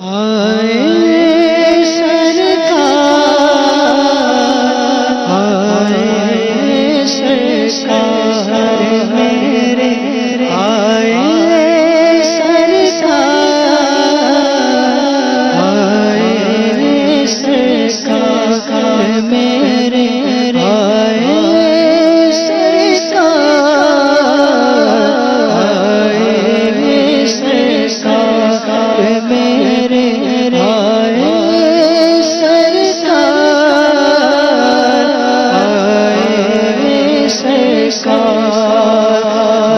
آئے سرکار، آئے سرکار میرے، آئے سرکار، آئے سرکار میرے، آئے سرکار، آئے سرکار میرے، آئے سرکار،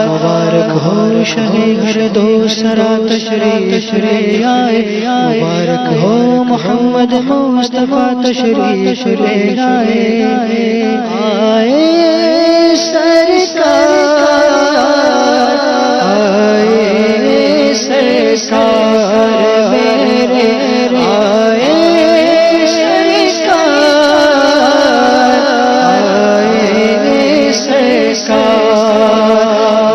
مبارک ہو شہ ہر دو سرا تشریف لے آئے، مبارک ہو محمد مصطفیٰ تشریف لے آئے، آئے سرکار، آئے سرکار میرے، آئے سرکار، آئے سرکار،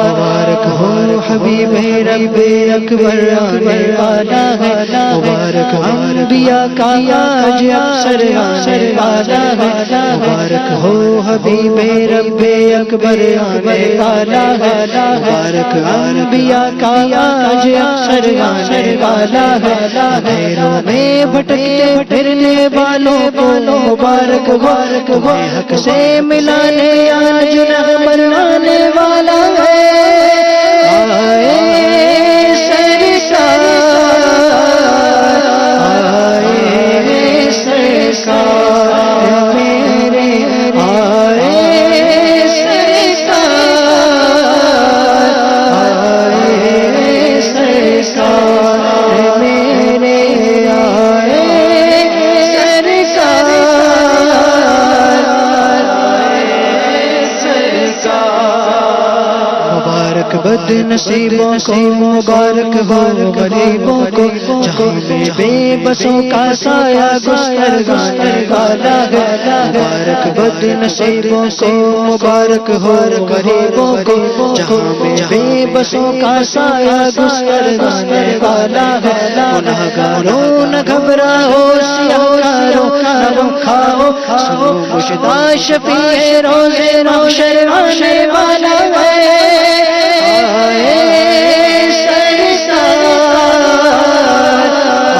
مبارک ہو حبیب رب اکبر آنے والا ہے، مبارک انبیاء کا تاج افسر آنے والا ہے، مبارک ہو حبیب رب اکبر آنے والا ہے، مبارک انبیاء کا تاج افسر آنے والا ہے، اندھیروں میں بھٹکتے پھرنے والوں کو مبارک مبارک حق سے ملانے آج رحمت آنے والا ہے، آئے سرکار، آئے سرکار میرے، آئے سرکار، آئے سرکار میرے، آئے سرکار، مبارک بد نصیبوں کو مبارک ہو غریبوں کو، جہاں میں بے بسوں کا سایہ گسترگانے والا ہے، مبارک بد نصیبوں کو مبارک ہو غریبوں کو، جہاں میں بے بسوں کا سایہ گسترگانے والا ہے، گنہگاروں نہ گھبراؤ سیاہکاروں نہ غم کھاؤ، سنو مشتاق شفیع روز محشر آنے والا ہے، آئے سرکار،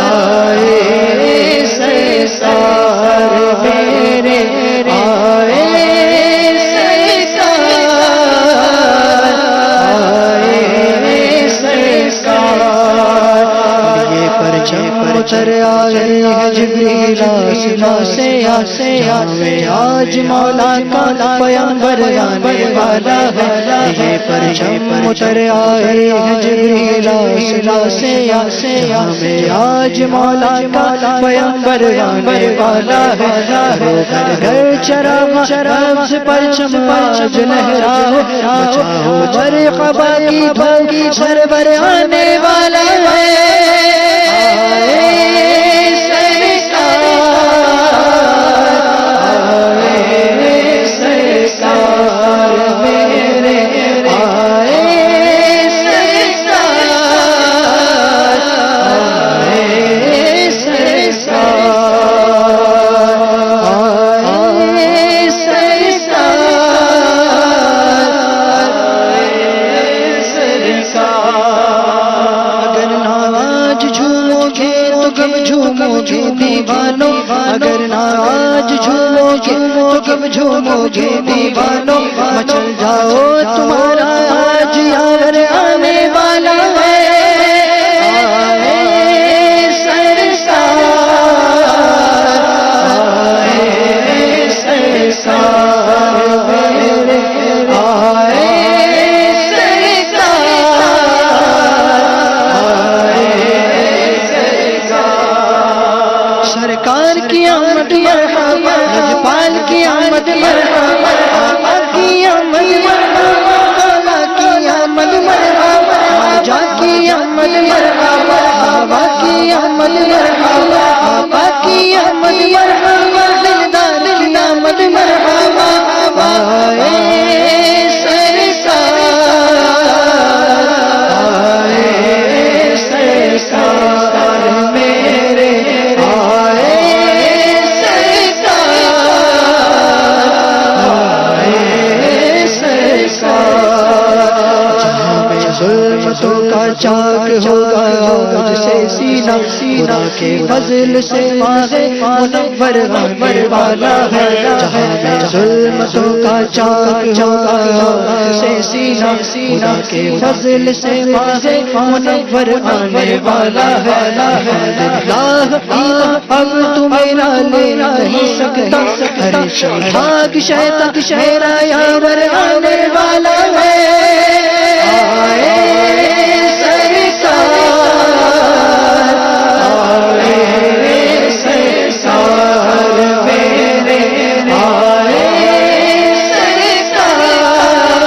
آئے سرکار میرے، آئے سرکار، آئے سرکار، یہ پرچم اتر آئے جبریل آسمان سے آج مولا کا پیغمبر آنے والا ہے، یہ پرچم اتر آئے جبریل آسمان سے آج مولا کا پیغمبر آنے والا ہے، گھر چراغ رمز پرچم آج لہراؤ، بچاؤ مرحبا کی دھوکی سرور آنے والا ہے، اگر ناراض جھومو گے تو کب جھومو گے دیوانو، مچل جاؤ تمہارا آج یار آنے والا ہے، آئے سرکار، آئے سرکار میرے، آئے سرکار کی آمد مرحبا، لجپال کی آمد مرحبا، آقا کی آمد مرحبا، مولا کی آمد مرحبا، خواجہ کی آمد مرحبا، بابا کی آمد مرحبا، آقا کی آمد مرحبا، دلدار کی آمد مرحبا، آئے سرکار، آئے سرکار میں جسے سینہ خدا کے فضل سے ماغے منور آنے والا ہے جہاں میں ظلمتوں کا چاک ہوگا جسے سینہ خدا کے فضل سے ماغے منور آنے والا ہے اب تو میرا لے نہیں سکتا ہر شہاگ شہتک میرا یاور آنے والا ہے آئے سرکار آئے سرکار میرے آئے سرکار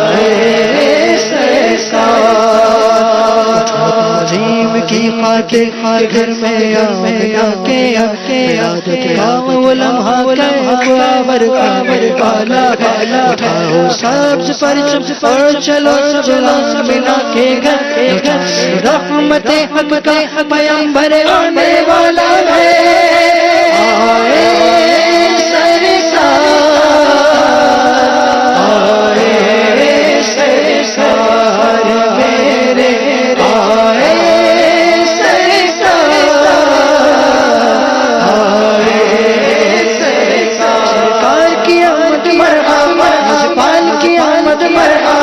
آئے سرکار عظیم کی خاطر گھر میں آ کے عادت کا لمحہ کعبر والا اٹھاؤ سبز پرچم اور چلو ملا کے گھر رحمت حق کا پیغمبر آنے والا ہے آئے سرکار آئے سرکار میرے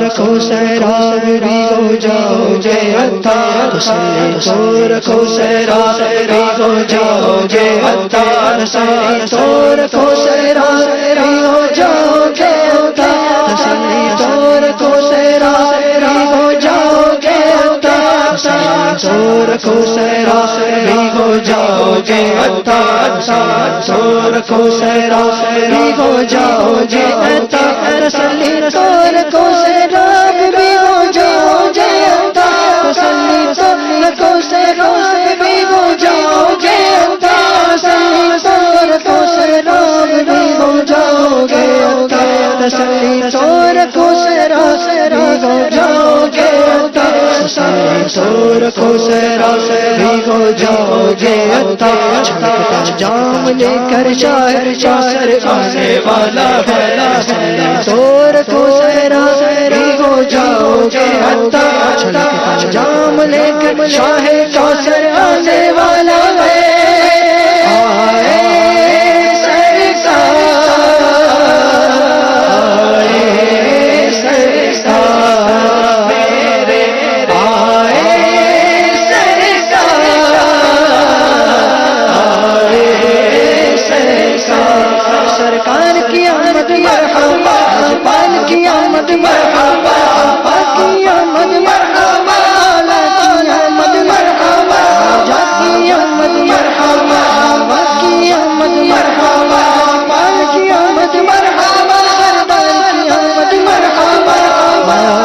رکھو سیراب بھی ہو جاؤ جے عطا تسلی تو رکھو سیراب بھی ہو جاؤ جے عطا تسلی تو رکھو سیراب بھی ہو جاؤ جے عطا تسلی تو رکھو سیراب بھی ہو جاؤ جے عطا تسلی تو رکھو سیراب بھی ہو جاؤ جے عطا تو رکھو سیراب بھی ہو جاؤ جے عطا تسلی تو رکھو سیراب بھی ہو جاؤ جے عطا تسلی تو رکھو سیراب بھی ہو جاؤ جے عطا تسلی تو رکھو سیراب بھی ہو جاؤ جے عطا تسلی تو رکھو سیراب بھی ہو جاؤ جے عطا تسلی تو رکھو سیراب بھی ہو جاؤ جے عطا چھلکتا جام لے کر شاعر چاثر آنے والا ہے تسلی تو رکھو سیراب بھی ہو جاؤ جے عطا چھلکتا جام لے کر شاہ کوثر آنے والا ہے آئے سرکار آئے سرکار میرے آئے سرکار آئے سرکار سرکار کی آمد مرحبا پال کی آمد مرحبا کی آمد مرحبا کی آمد مرحبا جا کی آمد مرحبا کی آمد مرحبا پال کی آمد مرحبا سردار کی آمد مرحبا